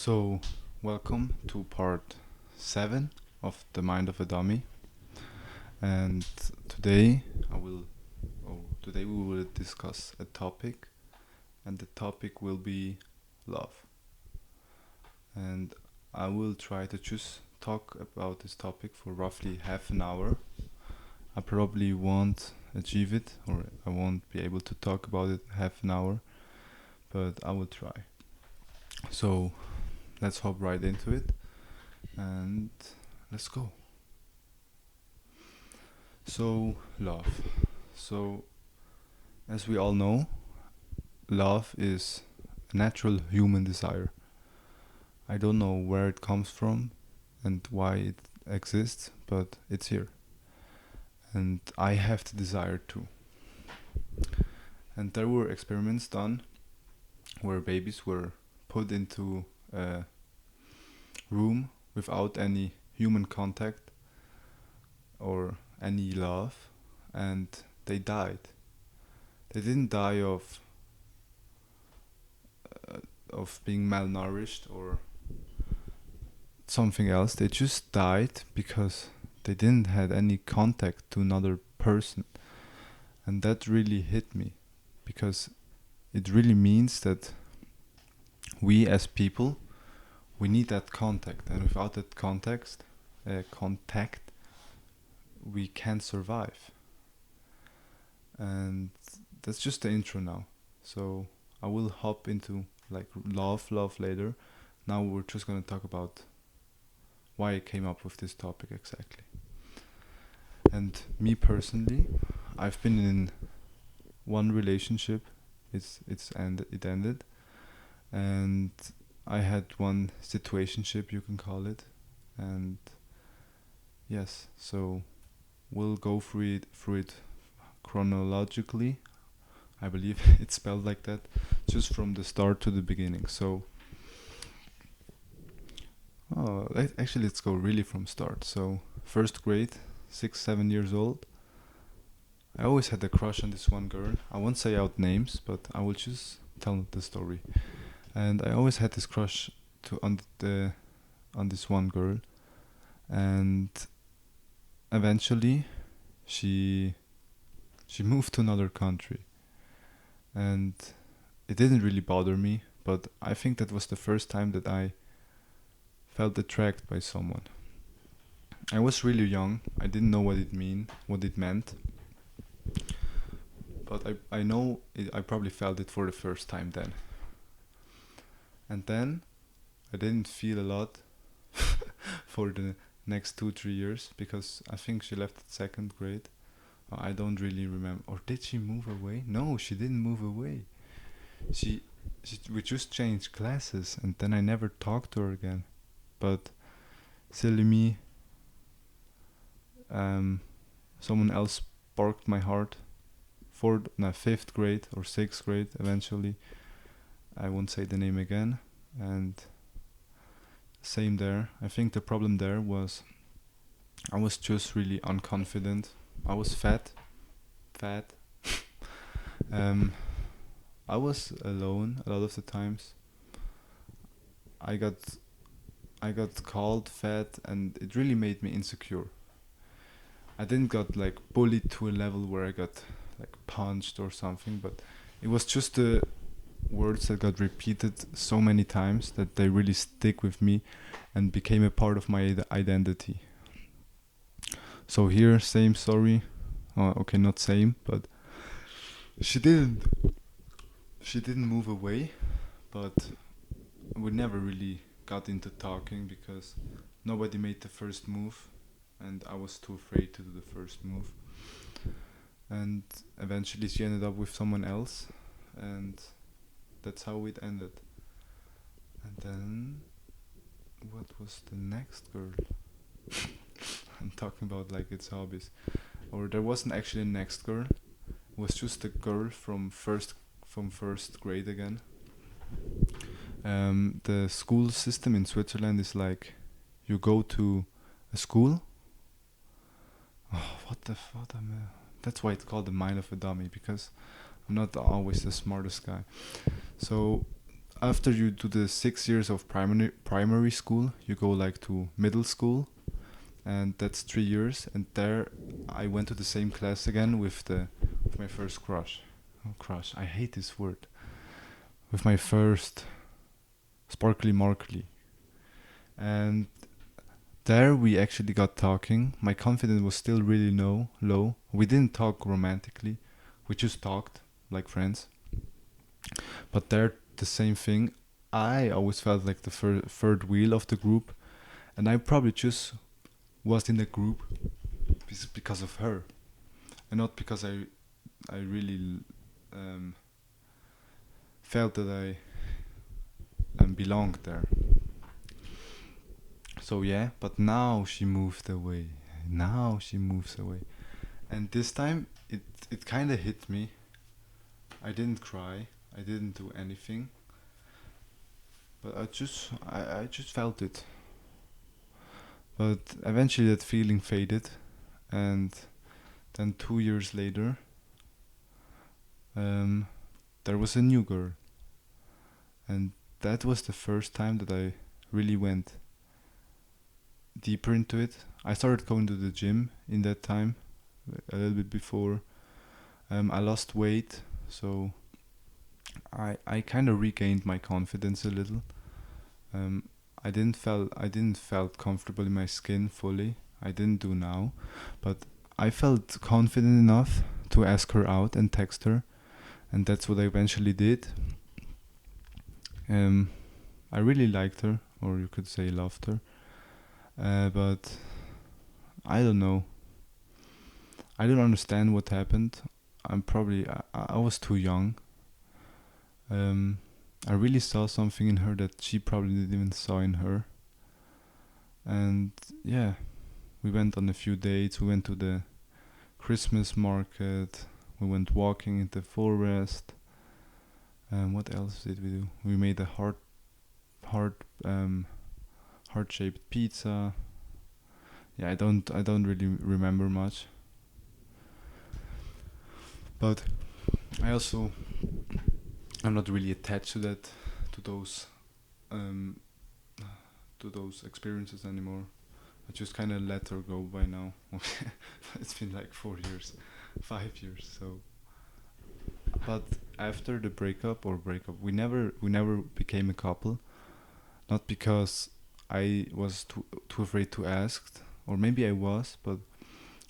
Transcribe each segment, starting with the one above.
So, welcome to part 7 of The Mind of a Dummy. And today today we will discuss a topic, and the topic will be love. And I will try to just talk about this topic for roughly half an hour. I probably won't achieve it, or I won't be able to talk about it half an hour, but I will try. So, let's hop right into it and let's go. So, love. So, as we all know, love is a natural human desire. I don't know where it comes from and why it exists, but it's here. And I have the desire too. And there were experiments done where babies were put into a room without any human contact or any love, and they died. They didn't die of being malnourished or something else. They just died because they didn't had any contact to another person. And that really hit me, because it really means that we as people, we need that contact, and without that contact, we can't survive. And that's just the intro now. So I will hop into like love later. Now we're just gonna talk about why I came up with this topic exactly. And me personally, I've been in one relationship. It ended, and I had one situationship, you can call it, and yes, so we'll go through it chronologically. I believe it's spelled like that, just from the start to the beginning. So, actually, let's go really from start. So, first grade, 7 years old. I always had a crush on this one girl. I won't say out names, but I will just tell the story. And I always had this crush on this one girl, and eventually, she moved to another country, and it didn't really bother me. But I think that was the first time that I felt attracted by someone. I was really young. I didn't know what it meant. But I know I probably felt it for the first time then. And then I didn't feel a lot for the next 2-3 years, because I think she left at second grade. I don't really remember. Or did she move away? No, she didn't move away. We just changed classes, and then I never talked to her again. But silly me, someone else sparked my heart. Fifth grade or sixth grade eventually. I won't say the name again. And same there. I think the problem there was I was just really unconfident. I was fat. I was alone a lot of the times. I got called fat, and it really made me insecure. I didn't got like bullied to a level where I got like punched or something, but it was just the words that got repeated so many times that they really stick with me and became a part of my identity. So here, same story. Okay, not same, but she didn't move away, but we never really got into talking because nobody made the first move, and I was too afraid to do the first move. And eventually she ended up with someone else, and that's how it ended. And then, what was the next girl? I'm talking about like its hobbies. Or there wasn't actually a next girl. It was just a girl from first grade again. The school system in Switzerland is like, you go to a school. Oh, what the fuck? That's why it's called the mind of a dummy, because I'm not always the smartest guy. So after you do the 6 years of primary school, you go like to middle school, and that's 3 years. And there, I went to the same class again with my first crush. Oh, crush! I hate this word. With my first sparkly markly, and there we actually got talking. My confidence was still really low. We didn't talk romantically. We just talked like friends. But there, the same thing. I always felt like the third wheel of the group, and I probably just was in the group because of her, and not because I really um, felt that I belonged there. So yeah, but now she moved away. Now she moves away, and this time it kind of hit me. I didn't cry. I didn't do anything, but I just felt it. But eventually that feeling faded, and then 2 years later, um, there was a new girl, and that was the first time that I really went deeper into it. I started going to the gym in that time, a little bit before. I lost weight, so I kind of regained my confidence a little. Um, I didn't felt comfortable in my skin fully. I didn't do now, but I felt confident enough to ask her out and text her, and that's what I eventually did. Um, I really liked her, or you could say loved her, but I don't know. I don't understand what happened. I was too young. Um, I really saw something in her that she probably didn't even saw in her. And yeah, we went on a few dates. We went to the Christmas market. We went walking in the forest. What else did we do? We made a heart, um, heart-shaped pizza. Yeah, I don't really remember much. But I also, I'm not really attached to those, um, to those experiences anymore. I just kind of let her go by now. It's been like 4 years, 5 years. So, but after the breakup, we never became a couple. Not because I was too afraid to ask, or maybe I was, but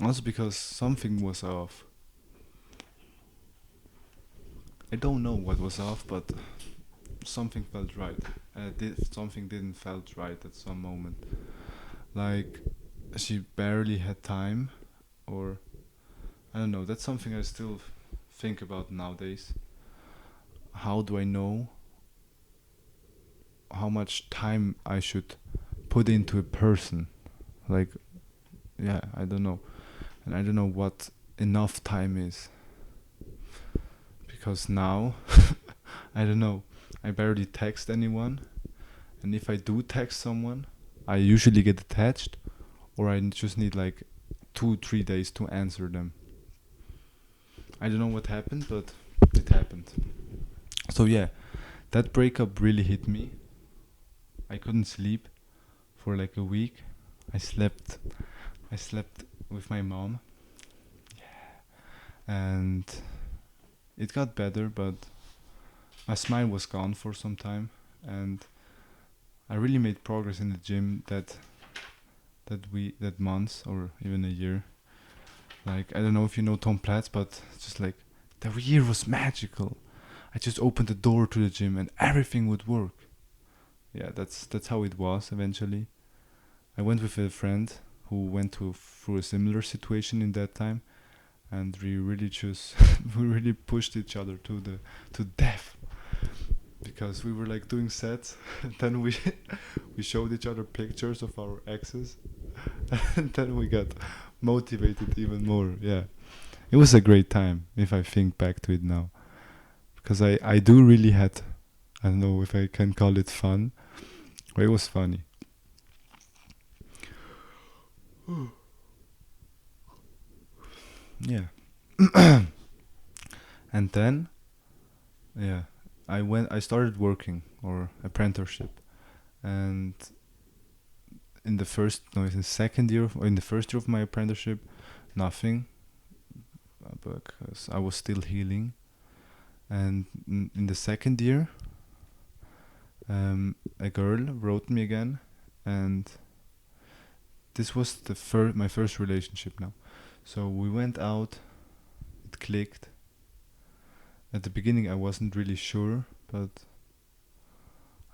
also because something was off. I don't know what was off, but something felt right. Something didn't felt right at some moment. Like she barely had time, or I don't know. That's something I still think about nowadays. How do I know how much time I should put into a person? Like, yeah, I don't know, and I don't know what enough time is, because now I don't know. I barely text anyone, and if I do text someone, I usually get attached, or I just need like 2 3 days to answer them. I don't know what happened, but it happened. So yeah, that breakup really hit me. I couldn't sleep for like a week. I slept I slept with my mom, and it got better, but my smile was gone for some time, and I really made progress in the gym that month or even a year. Like I don't know if you know Tom Platz, but it's just like the year was magical. I just opened the door to the gym and everything would work. Yeah, that's how it was eventually. I went with a friend who went through a similar situation in that time, and we really just we really pushed each other to death, because we were like doing sets. Then we showed each other pictures of our exes, and then we got motivated even more. Yeah, it was a great time if I think back to it now, because I do really had, I don't know if I can call it fun, but it was funny. Yeah. And then, yeah, I started working or apprenticeship, and in the first no in the second year or in the first year of my apprenticeship, nothing, because I was still healing. And in the second year, a girl wrote me again, and this was my first relationship now. So we went out, it clicked. At the beginning I wasn't really sure, but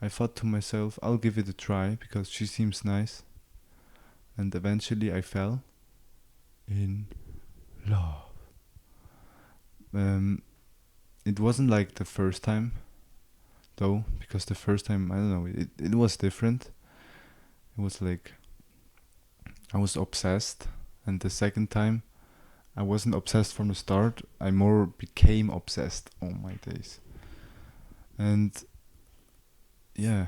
I thought to myself, I'll give it a try because she seems nice. And eventually I fell in love. Um, it wasn't like the first time, though, because the first time, I don't know, it was different. It was like I was obsessed, and the second time I wasn't obsessed from the start. I more became obsessed. Oh my days. And yeah,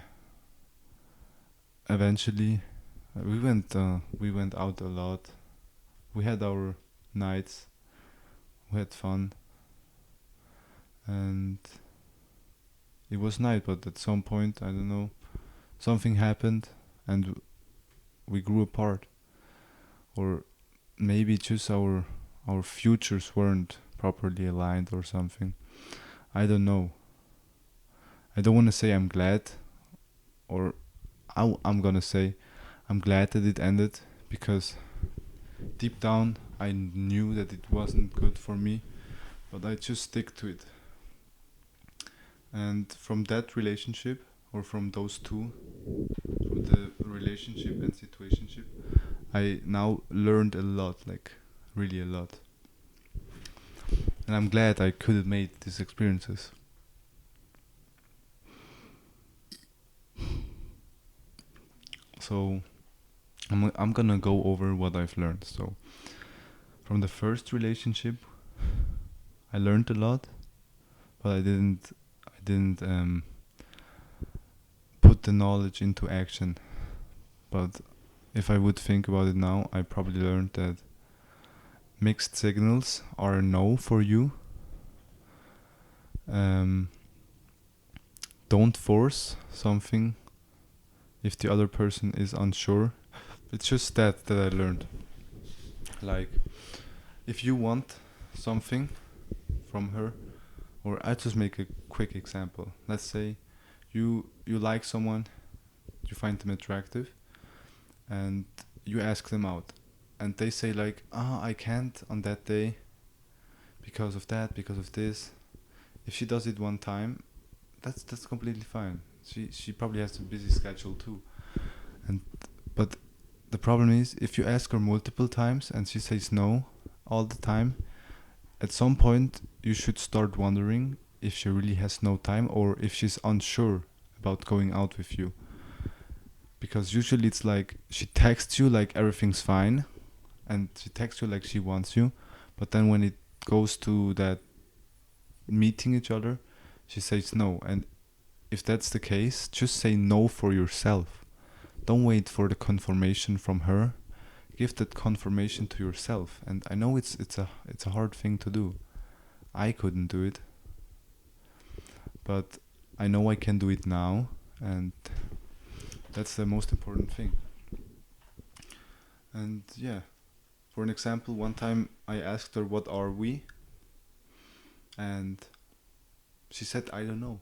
eventually we went out a lot. We had our nights. We had fun, and it was nice. But at some point, I don't know, something happened, and we grew apart, or maybe just our futures weren't properly aligned or something. I don't know. I don't want to say I'm glad, or I'm gonna say I'm glad that it ended, because deep down I knew that it wasn't good for me, but I just stick to it. And from that relationship, or from those two, from the relationship and situationship, I now learned a lot, like really a lot. And I'm glad I could have made these experiences. So I'm gonna go over what I've learned. So from the first relationship, I learned a lot, but I didn't put the knowledge into action. But if I would think about it now, I probably learned that mixed signals are a no for you. Um, don't force something if the other person is unsure. It's just that I learned. Like, if you want something from her, or I just make a quick example. Let's say you like someone, you find them attractive, and you ask them out, and they say like, I can't on that day because of that, because of this. If she does it one time, that's completely fine. She probably has a busy schedule too. And but the problem is, if you ask her multiple times and she says no all the time, at some point you should start wondering if she really has no time, or if she's unsure about going out with you. Because usually it's like she texts you like everything's fine, and she texts you like she wants you, but then when it goes to that meeting each other, she says no. And if that's the case, just say no for yourself. Don't wait for the confirmation from her. Give that confirmation to yourself. And I know it's a hard thing to do. I couldn't do it, but I know I can do it now, and that's the most important thing. And yeah, for an example, one time I asked her, "What are we?" And she said, "I don't know."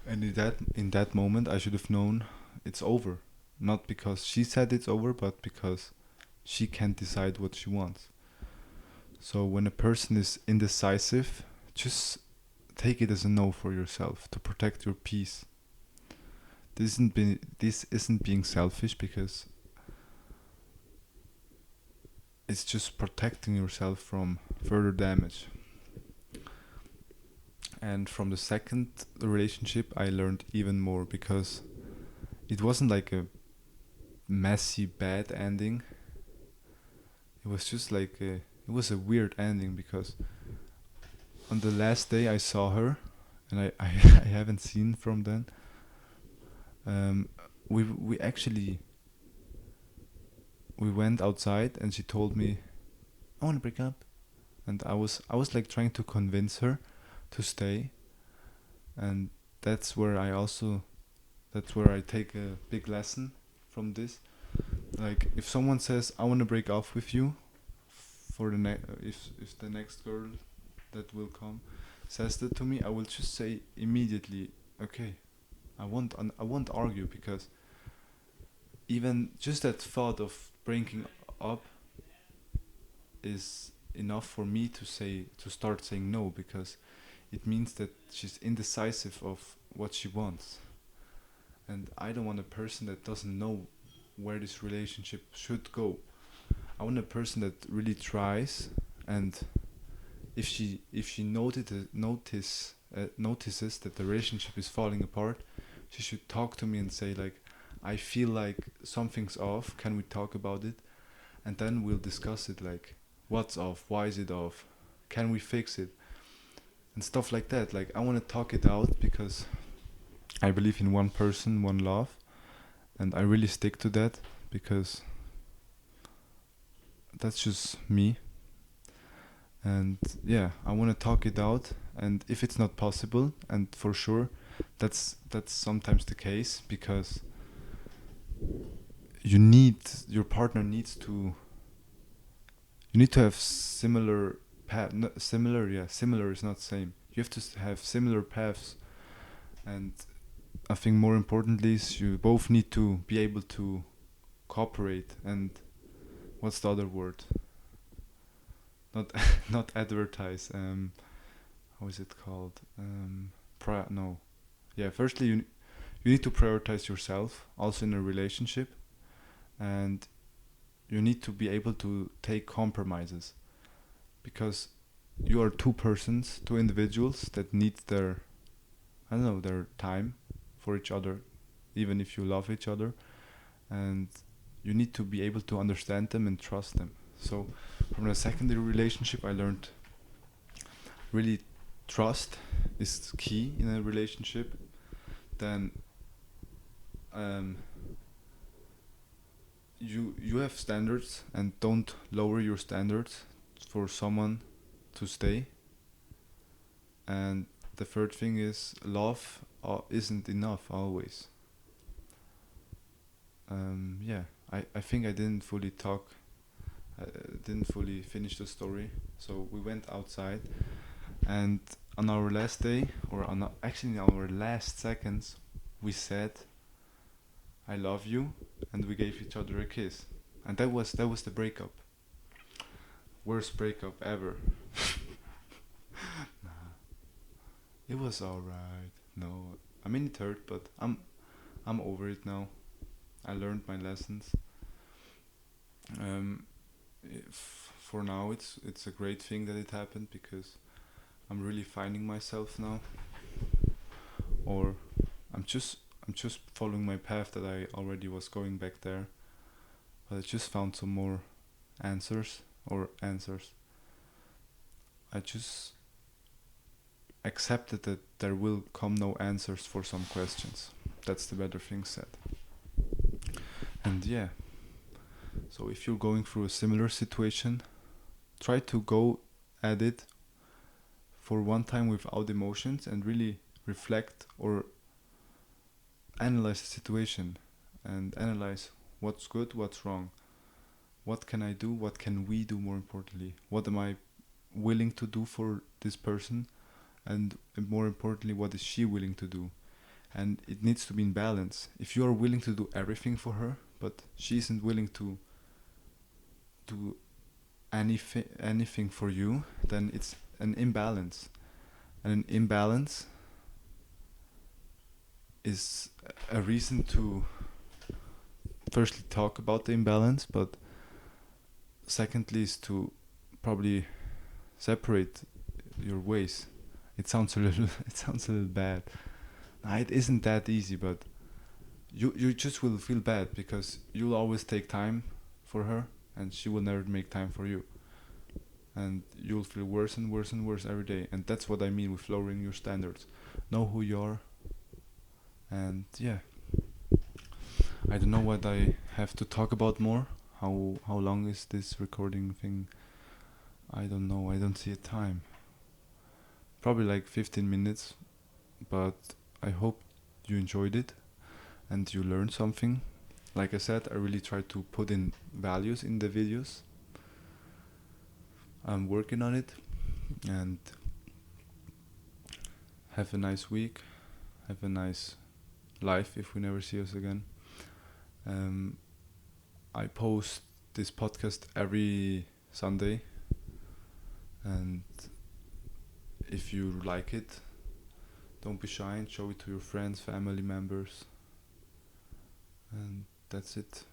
And in that moment, I should have known it's over. Not because she said it's over, but because she can't decide what she wants. So when a person is indecisive, just take it as a no for yourself to protect your peace. This isn't being selfish, because it's just protecting yourself from further damage. And from the second relationship, I learned even more, because it wasn't like a messy bad ending. It was just like it was a weird ending, because on the last day I saw her, and I I haven't seen from then. Um, we actually we went outside, and she told me, "I want to break up." and I was like trying to convince her to stay, and that's where I also that's where I take a big lesson from this. Like if someone says I want to break off with you for the if the next girl that will come says that to me, I will just say immediately, okay, I won't argue, because even just that thought of breaking up is enough for me to start saying no, because it means that she's indecisive of what she wants, and I don't want a person that doesn't know where this relationship should go. I want a person that really tries, and if she notices that the relationship is falling apart, she should talk to me and say like, I feel like something's off. Can we talk about it? And then we'll discuss it, like what's off, why is it off, can we fix it, and stuff like that. Like I want to talk it out, because I believe in one person, one love, and I really stick to that, because that's just me. And yeah, I want to talk it out, and if it's not possible, and for sure that's sometimes the case, because your partner needs to you need to have similar path, no, similar, yeah, similar is not same, you have to have similar paths. And I think more importantly is you both need to be able to cooperate, and what's the other word, not not advertise, how is it called, no, yeah, firstly you need to prioritize yourself also in a relationship, and you need to be able to take compromises, because you are two persons, two individuals that need their, I don't know, their time for each other, even if you love each other, and you need to be able to understand them and trust them. So from the secondary relationship I learned really trust is key in a relationship. Then um, you have standards, and don't lower your standards for someone to stay. And the third thing is love isn't enough always. Yeah, I think I didn't fully talk, I didn't fully finish the story. So we went outside, and on our last day, or actually in our last seconds, we said I love you, and we gave each other a kiss, and that was the breakup. Worst breakup ever. Nah, it was alright. No, I mean it hurt, but I'm over it now. I learned my lessons. Um, for now, it's a great thing that it happened, because I'm really finding myself now, or I'm just following my path that I already was going back there, but I just found some more answers. I just accepted that there will come no answers for some questions. That's the better thing said. And yeah, so if you're going through a similar situation, try to go at it for one time without emotions, and really reflect or analyze the situation, and analyze what's good, what's wrong, what can I do, what can we do, more importantly, what am I willing to do for this person, and more importantly, what is she willing to do. And it needs to be in balance. If you are willing to do everything for her, but she isn't willing to do anything for you, then it's an imbalance. And an imbalance is a reason to firstly talk about the imbalance, but secondly is to probably separate your ways. It sounds a little it sounds a little bad. It isn't that easy, but you just will feel bad, because you'll always take time for her, and she will never make time for you, and you'll feel worse and worse and worse every day. And that's what I mean with lowering your standards. Know who you are, and yeah, I don't know what I have to talk about more. How long is this recording thing? I don't know. I don't see a time. Probably like 15 minutes, but I hope you enjoyed it and you learned something. Like I said, I really try to put in values in the videos. I'm working on it, and have a nice week. Have a nice life if we never see us again. Um, I post this podcast every Sunday, and if you like it, don't be shy and show it to your friends, family members, and that's it.